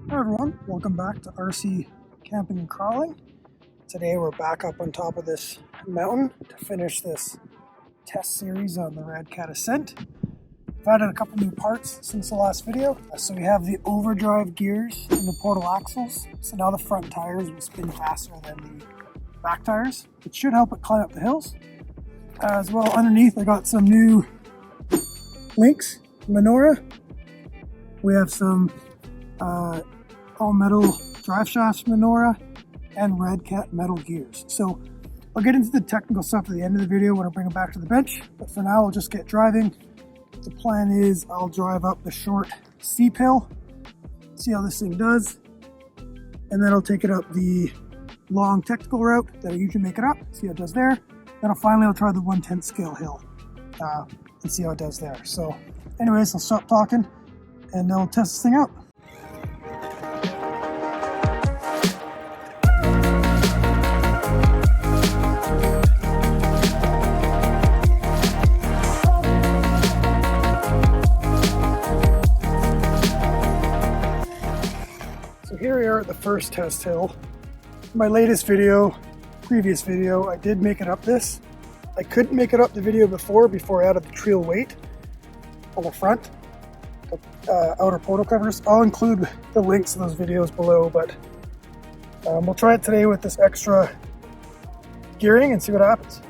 Hi everyone, welcome back to RC Camping and Crawling. Today we're back up on top of this mountain to finish this test series on the Redcat Ascent. I've added a couple new parts since the last video. So we have the Overdrive gears and the portal axles. So now the front tires will spin faster than the back tires, which should help it climb up the hills. As well, underneath I got some new Links menorah. We have some all metal Driveshafts menorah and Redcat metal gears. So I'll get into the technical stuff at the end of the video when I bring it back to the bench, but for now I'll just get driving. The plan is I'll drive up the short steep hill, see how this thing does, and then I'll take it up the long technical route that I usually make it up, see how it does there. Then I'll try the 1/10 scale hill and see how it does there. So anyways, I'll stop talking and I'll test this thing out. So here we are at the first test hill. My latest video, previous video, I did make it up this. I couldn't make it up the video before I added the Treal weight on the front, the outer portal covers. I'll include the links to those videos below, but we'll try it today with this extra gearing and see what happens.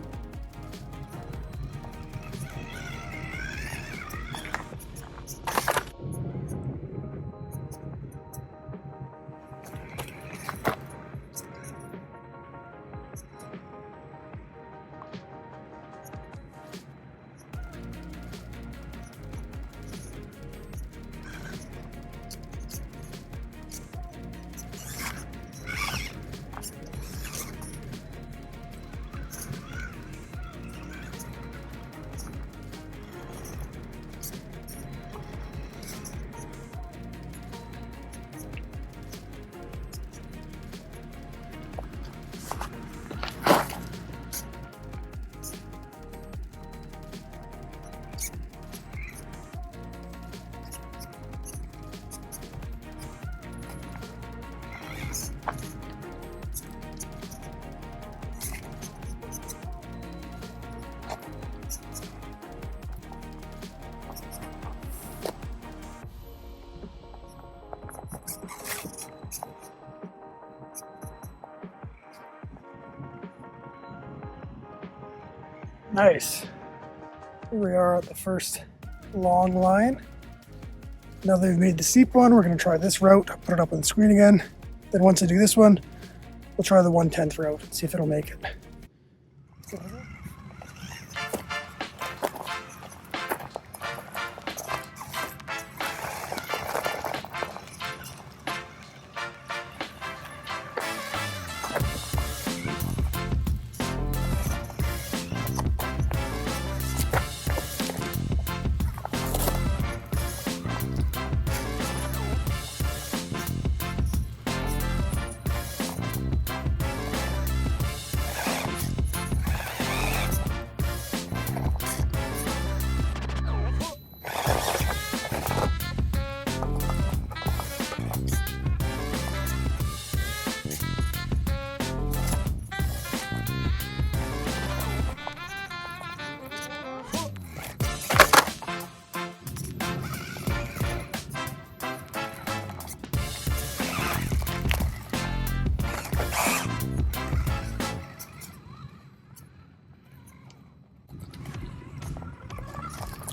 Nice. Here we are at the first long line. Now that we've made the steep one, we're going to try this route. I'll put it up on the screen again. Then once I do this one, we'll try the 1/10 route and see if it'll make it.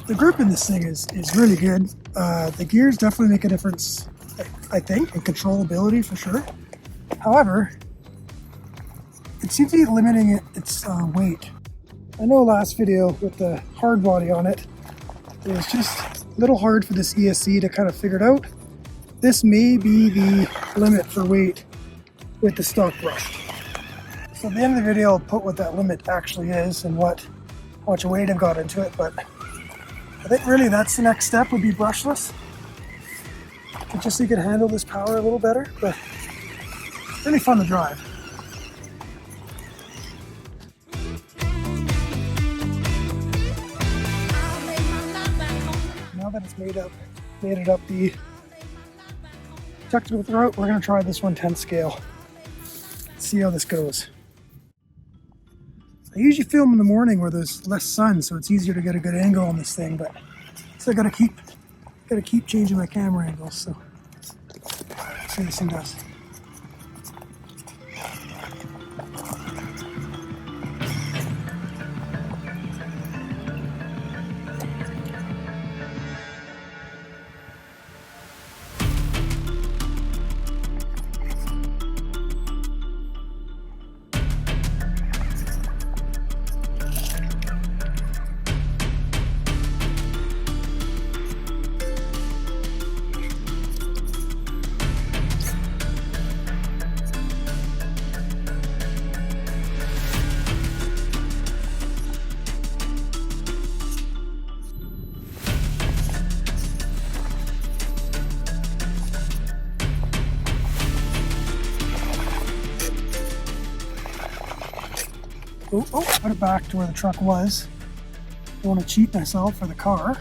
The grip in this thing is really good. The gears definitely make a difference, I think, in controllability for sure. However, it seems to be limiting its weight. I know last video with the hard body on it, it was just a little hard for this ESC to kind of figure it out. This may be the limit for weight with the stock brush. So at the end of the video, I'll put what that limit actually is and how much weight I've got into it, but I think really that's the next step, would be brushless. Just so you can handle this power a little better, but really fun to drive. Now that it's made it up the Technical throat, we're going to try this 1/10 scale. See how this goes. I usually film in the morning where there's less sun, so it's easier to get a good angle on this thing, but so I gotta keep changing my camera angles, so let's see how this thing does. Put it back to where the truck was. I want to cheat myself for the car.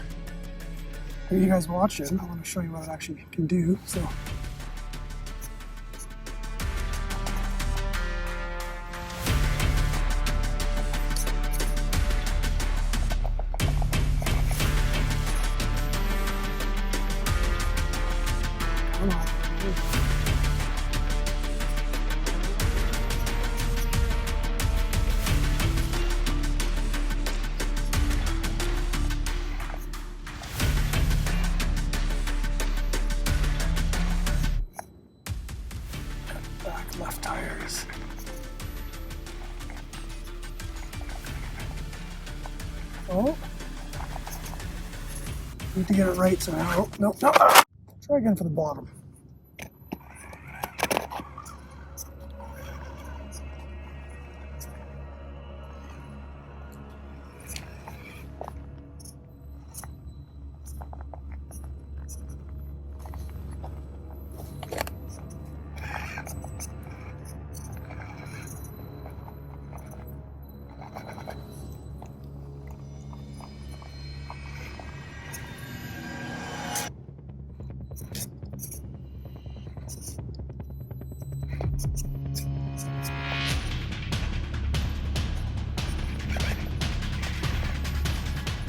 For you guys watching, I want to show you what it actually can do. So. Come on. Left tires. Oh, need to get it right somehow. No. Try again for the bottom.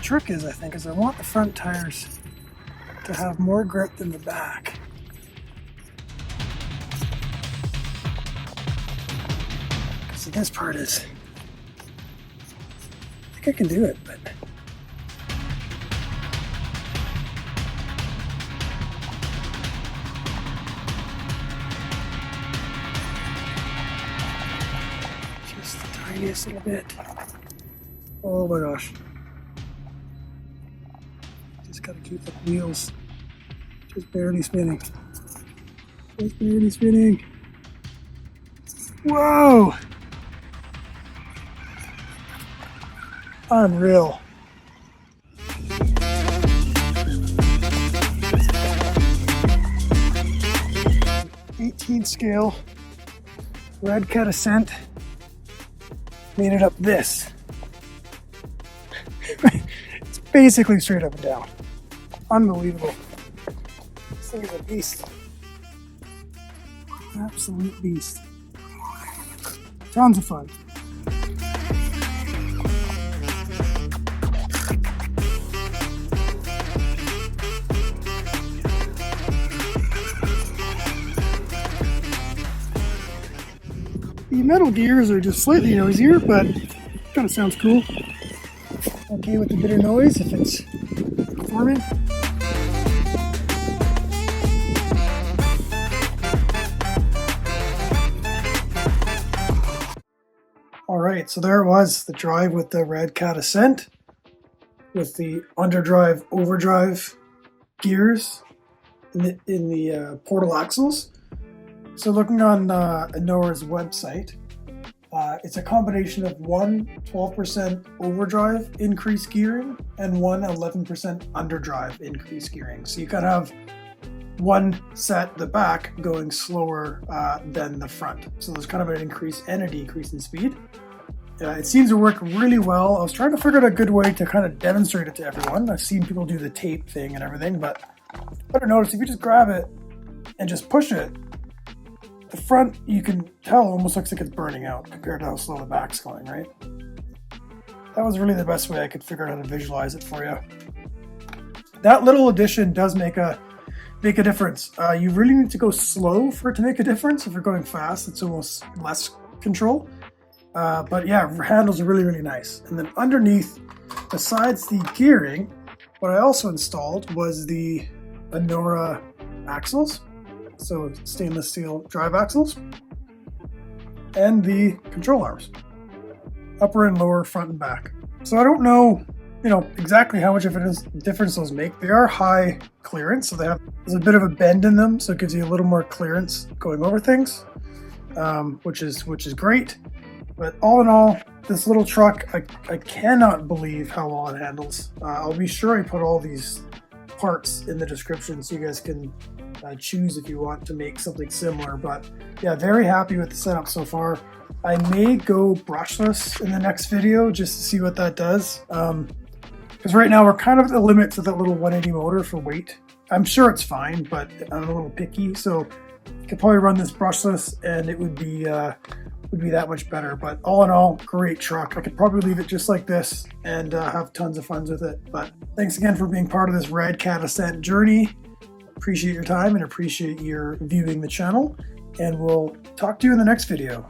Trick is, I think, is I want the front tires to have more grip than the back. So this part is, I think I can do it, but just the tiniest little bit. Oh my gosh. Gotta keep the wheels just barely spinning. Just barely spinning. Whoa! Unreal. '18 scale Redcat Ascent made it up this. It's basically straight up and down. Unbelievable. This thing is a beast. Absolute beast. Tons of fun. The metal gears are just slightly noisier, but kind of sounds cool. Okay with the bit of noise if it's performing. Alright, so there it was, the drive with the Redcat Ascent with the underdrive, overdrive gears in the portal axles. So looking on Injora's website, it's a combination of one 12% overdrive increased gearing and one 11% underdrive increased gearing. So you kind of have one set, the back, going slower than the front. So there's kind of an increase and a decrease in speed. It seems to work really well. I was trying to figure out a good way to kind of demonstrate it to everyone. I've seen people do the tape thing and everything, but I noticed if you just grab it and just push it, the front, you can tell, almost looks like it's burning out compared to how slow the back's going, right? That was really the best way I could figure out how to visualize it for you. That little addition does make a difference. You really need to go slow for it to make a difference. If you're going fast, it's almost less control. But yeah, handles are really, really nice. And then underneath, besides the gearing, what I also installed was the Injora axles. So stainless steel drive axles. And the control arms. Upper and lower, front and back. So I don't know, exactly how much of a difference those make. They are high clearance, so there's a bit of a bend in them, so it gives you a little more clearance going over things, which is great. But all in all, this little truck, I cannot believe how well it handles. I'll be sure I put all these parts in the description so you guys can choose if you want to make something similar. But yeah, very happy with the setup so far. I may go brushless in the next video just to see what that does. Because right now we're kind of at the limit to that little 180 motor for weight. I'm sure it's fine, but I'm a little picky, so I could probably run this brushless and it would be that much better. But all in all, great truck. I could probably leave it just like this and have tons of fun with it. But thanks again for being part of this Redcat Ascent journey. Appreciate your time and appreciate your viewing the channel. And we'll talk to you in the next video.